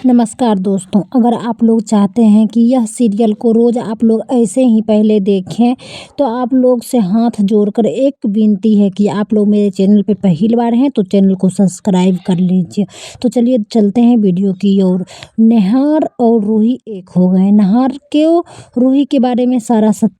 नमस्कार दोस्तों, अगर आप लोग चाहते हैं कि यह सीरियल को रोज़ आप लोग ऐसे ही पहले देखें, तो आप लोग से हाथ जोड़कर एक विनती है कि आप लोग मेरे चैनल पे पहली बार हैं तो चैनल को सब्सक्राइब कर लीजिए। तो चलिए चलते हैं वीडियो की ओर। निहार और रूही एक हो गए। निहार को रूही के बारे में सारा सच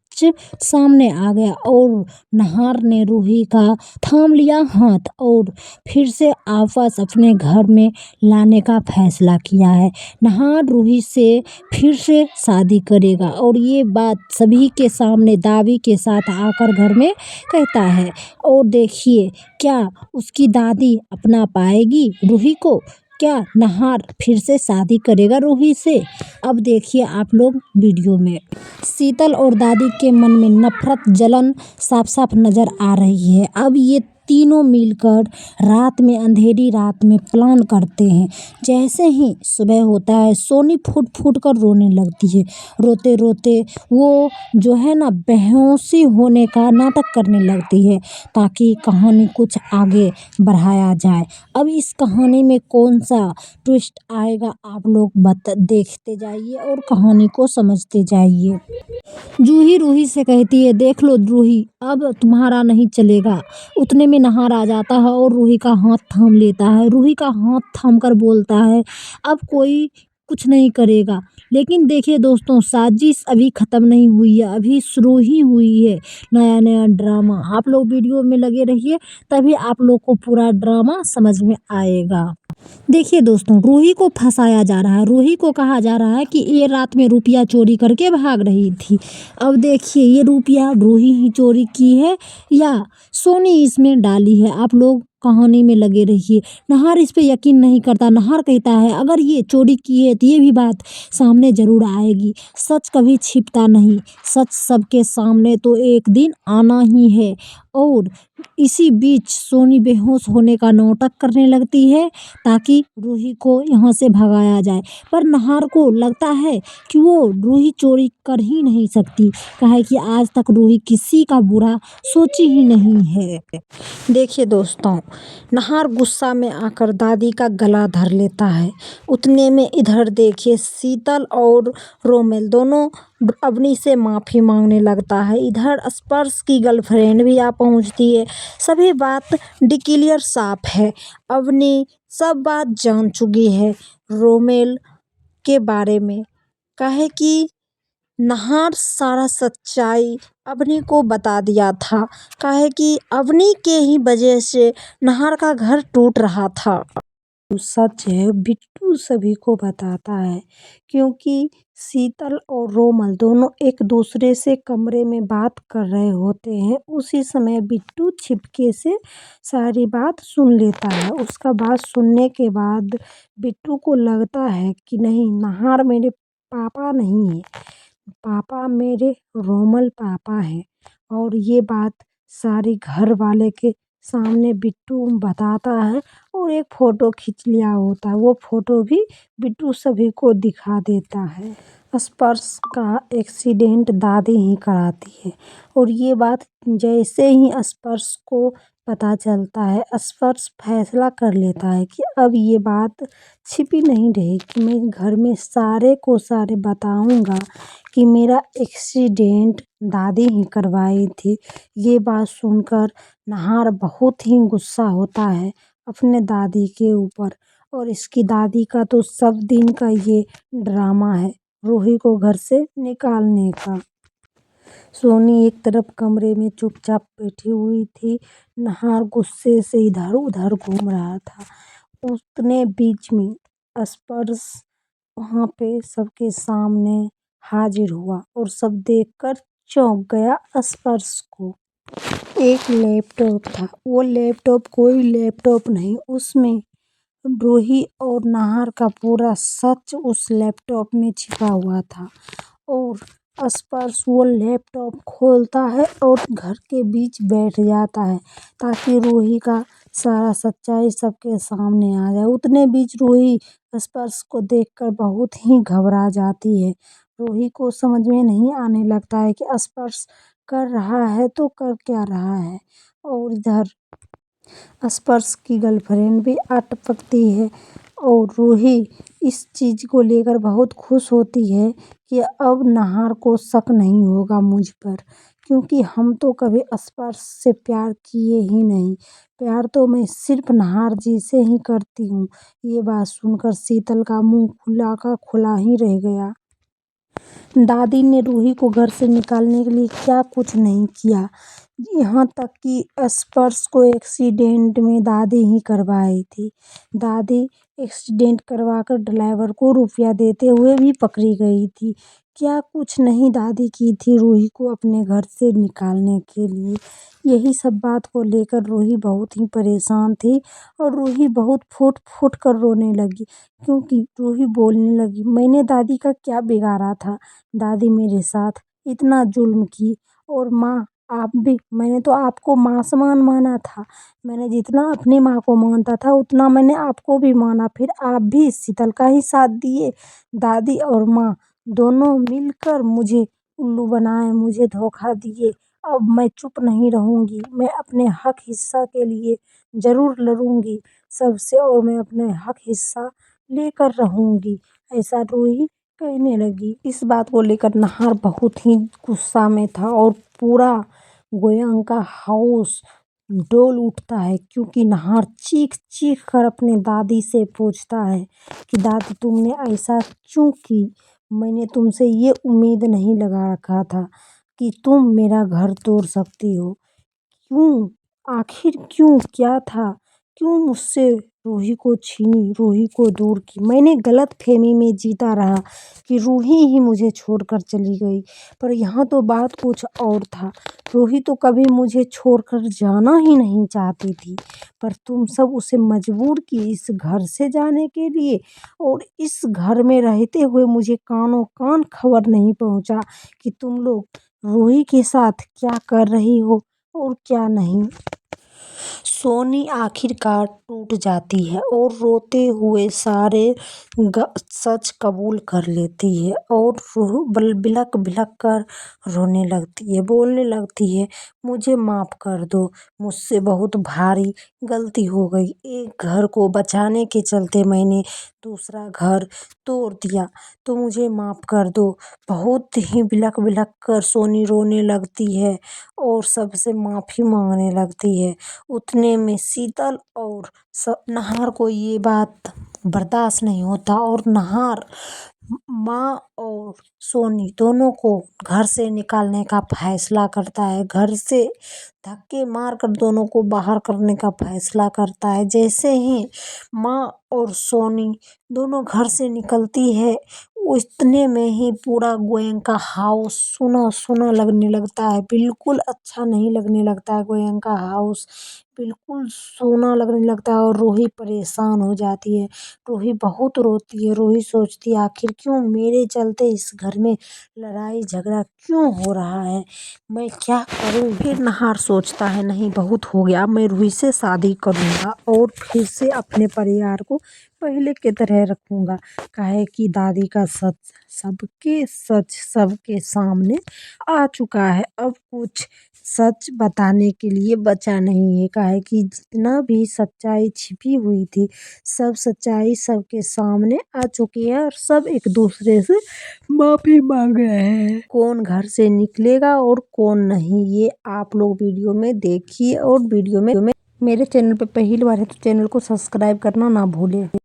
सामने आ गया और निहार ने रूही का थाम लिया हाथ और फिर से वापस अपने घर में लाने का फैसला किया है। निहार रूही से फिर से शादी करेगा और ये बात सभी के सामने दावी के साथ आकर घर में कहता है। और देखिए क्या उसकी दादी अपना पाएगी रूही को? क्या निहार फिर से शादी करेगा रूही से? अब देखिए आप लोग वीडियो में। शीतल और दादी के मन में नफरत जलन साफ साफ नजर आ रही है। अब ये तीनों मिलकर रात में अंधेरी रात में प्लान करते हैं। जैसे ही सुबह होता है सोनी फूट फूट कर रोने लगती है। रोते रोते वो जो है ना बेहोशी होने का नाटक करने लगती है ताकि कहानी कुछ आगे बढ़ाया जाए। अब इस कहानी में कौन सा ट्विस्ट आएगा आप लोग देखते जाइए और कहानी को समझते जाइए। जूही रूही से कहती है, देख लो रूही, अब तुम्हारा नहीं चलेगा। उतने में निहार आ जाता है और रूही का हाथ थाम लेता है। रूही का हाथ थाम कर बोलता है, अब कोई कुछ नहीं करेगा। लेकिन देखिए दोस्तों, साजिश अभी ख़त्म नहीं हुई है, अभी शुरू ही हुई है नया नया ड्रामा। आप लोग वीडियो में लगे रहिए, तभी आप लोग को पूरा ड्रामा समझ में आएगा। देखिए दोस्तों, रूही को फंसाया जा रहा है। रूही को कहा जा रहा है कि ये रात में रुपया चोरी करके भाग रही थी। अब देखिए ये रुपया रूही ही चोरी की है या सोनी इसमें डाली है। आप लोग कहानी में लगे रहिए। निहार इस पे यकीन नहीं करता। निहार कहता है अगर ये चोरी की है तो ये भी बात सामने जरूर आएगी। सच कभी छिपता नहीं, सच सबके सामने तो एक दिन आना ही है। और इसी बीच सोनी बेहोश होने का नाटक करने लगती है ताकि रूही को यहाँ से भगाया जाए। पर निहार को लगता है कि वो रूही चोरी कर ही नहीं सकती, काहे कि आज तक रूही किसी का बुरा सोची ही नहीं है। देखिए दोस्तों, निहार गुस्सा में आकर दादी का गला धर लेता है। उतने में इधर देखिए शीतल और रोमेल दोनों अवनी से माफ़ी मांगने लगता है। इधर स्पर्श की गर्लफ्रेंड भी आ पहुंचती है। सभी बात डिक्लेयर साफ है। अवनी सब बात जान चुकी है रोमेल के बारे में, काहे कि निहार सारा सच्चाई अवनी को बता दिया था। काहे कि अवनी के ही वजह से निहार का घर टूट रहा था। सच है, बिट्टू सभी को बताता है क्योंकि शीतल और रोमल दोनों एक दूसरे से कमरे में बात कर रहे होते हैं। उसी समय बिट्टू छिपके से सारी बात सुन लेता है। उसका बात सुनने के बाद बिट्टू को लगता है कि नहीं, निहार मेरे पापा नहीं है, पापा मेरे रोमल पापा हैं। और ये बात सारी घर वाले के सामने बिट्टू बताता है और एक फ़ोटो खींच लिया होता है। वो फ़ोटो भी बिट्टू सभी को दिखा देता है। स्पर्श का एक्सीडेंट दादी ही कराती है और ये बात जैसे ही स्पर्श को पता चलता है, स्पर्श फैसला कर लेता है कि अब ये बात छिपी नहीं रही कि मैं घर में सारे को सारे बताऊंगा कि मेरा एक्सीडेंट दादी ही करवाई थी। ये बात सुनकर निहार बहुत ही गुस्सा होता है अपने दादी के ऊपर। और इसकी दादी का तो सब दिन का ये ड्रामा है रूही को घर से निकालने का। सोनी एक तरफ कमरे में चुपचाप बैठी हुई थी। निहार गुस्से से इधर उधर घूम रहा था। उतने बीच में स्पर्श वहाँ पे सबके सामने हाजिर हुआ और सब देखकर चौंक गया स्पर्श को। एक लैपटॉप था। वो लैपटॉप कोई लैपटॉप नहीं, उसमें रूही और निहार का पूरा सच उस लैपटॉप में छिपा हुआ था। और स्पर्श वो लैपटॉप खोलता है और घर के बीच बैठ जाता है ताकि रूही का सारा सच्चाई सबके सामने आ जाए। उतने बीच रूही स्पर्श को देखकर बहुत ही घबरा जाती है। रूही को समझ में नहीं आने लगता है कि स्पर्श कर रहा है तो कर क्या रहा है। और इधर स्पर्श की गर्लफ्रेंड भी आ टपकती है और रूही इस चीज़ को लेकर बहुत खुश होती है कि अब नहार को शक नहीं होगा मुझ पर, क्योंकि हम तो कभी स्पर्श से प्यार किए ही नहीं। प्यार तो मैं सिर्फ नहार जी से ही करती हूँ। ये बात सुनकर शीतल का मुंह खुला का खुला ही रह गया। दादी ने रूही को घर से निकालने के लिए क्या कुछ नहीं किया, यहाँ तक कि स्पर्श को एक्सीडेंट में दादी ही करवाई थी। दादी एक्सीडेंट करवाकर ड्राइवर को रुपया देते हुए भी पकड़ी गई थी। क्या कुछ नहीं दादी की थी रूही को अपने घर से निकालने के लिए। यही सब बात को लेकर रूही बहुत ही परेशान थी और रूही बहुत फूट फूट कर रोने लगी, क्योंकि रूही बोलने लगी, मैंने दादी का क्या बिगाड़ा था। दादी मेरे साथ इतना जुल्म की, और माँ आप भी, मैंने तो आपको माँ समान माना था। मैंने जितना अपनी माँ को मानता था उतना मैंने आपको भी माना, फिर आप भी शीतल का ही साथ दिए। दादी और माँ दोनों मिलकर मुझे उल्लू बनाए, मुझे धोखा दिए। अब मैं चुप नहीं रहूँगी, मैं अपने हक हिस्सा के लिए ज़रूर लड़ूंगी सबसे, और मैं अपने हक हिस्सा लेकर रहूँगी, ऐसा रूही कहने लगी। इस बात को लेकर नहार बहुत ही गुस्सा में था और पूरा गोयंका हाउस डोल उठता है, क्योंकि नहार चीख चीख कर अपने दादी से पूछता है कि दादी तुमने ऐसा क्यों की। मैंने तुमसे ये उम्मीद नहीं लगा रखा था कि तुम मेरा घर तोड़ सकती हो। क्यों, आखिर क्यों, क्या था, क्यों मुझसे रूही को छीनी, रूही को दूर की। मैंने गलतफहमी में जीता रहा कि रूही ही मुझे छोड़कर चली गई, पर यहाँ तो बात कुछ और था। रूही तो कभी मुझे छोड़कर जाना ही नहीं चाहती थी, पर तुम सब उसे मजबूर की इस घर से जाने के लिए, और इस घर में रहते हुए मुझे कानों कान खबर नहीं पहुँचा कि तुम लोग रूही के साथ क्या कर रही हो और क्या नहीं। सोनी आखिरकार टूट जाती है और रोते हुए सारे सच कबूल कर लेती है, और रूह बिलक बिलक कर रोने लगती है, बोलने लगती है, मुझे माफ़ कर दो, मुझसे बहुत भारी गलती हो गई। एक घर को बचाने के चलते मैंने दूसरा घर तोड़ दिया, तो मुझे माफ़ कर दो। बहुत ही बिलक बिलक कर सोनी रोने लगती है और सबसे माफ़ी मांगने लगती है। उतने में शीतल और नहार को ये बात बर्दाश्त नहीं होता, और नहार माँ और सोनी दोनों को घर से निकालने का फैसला करता है। घर से धक्के मारकर दोनों को बाहर करने का फैसला करता है। जैसे ही माँ और सोनी दोनों घर से निकलती है, उतने में ही पूरा गोयंका हाउस सुना सुना लगने लगता है। बिल्कुल अच्छा नहीं लगने लगता है गोयंका हाउस, बिल्कुल सोना लगने लगता है, और रूही परेशान हो जाती है। रूही बहुत रोती है। रूही सोचती है आखिर क्यों मेरे चलते इस घर में लड़ाई झगड़ा क्यों हो रहा है, मैं क्या करूं। फिर नहार सोचता है नहीं बहुत हो गया, मैं रूही से शादी करूंगा और फिर से अपने परिवार को पहले की तरह रखूंगा। काहे कि दादी का सच सबके सामने आ चुका है। अब कुछ सच बताने के लिए बचा नहीं है। काहे कि जितना भी सच्चाई छिपी हुई थी, सब सच्चाई सबके सामने आ चुकी है, और सब एक दूसरे से माफी मांग रहे हैं। कौन घर से निकलेगा और कौन नहीं, ये आप लोग वीडियो में देखिए। और वीडियो में मेरे चैनल पे पहली बार है तो चैनल को सब्सक्राइब करना ना भूलें।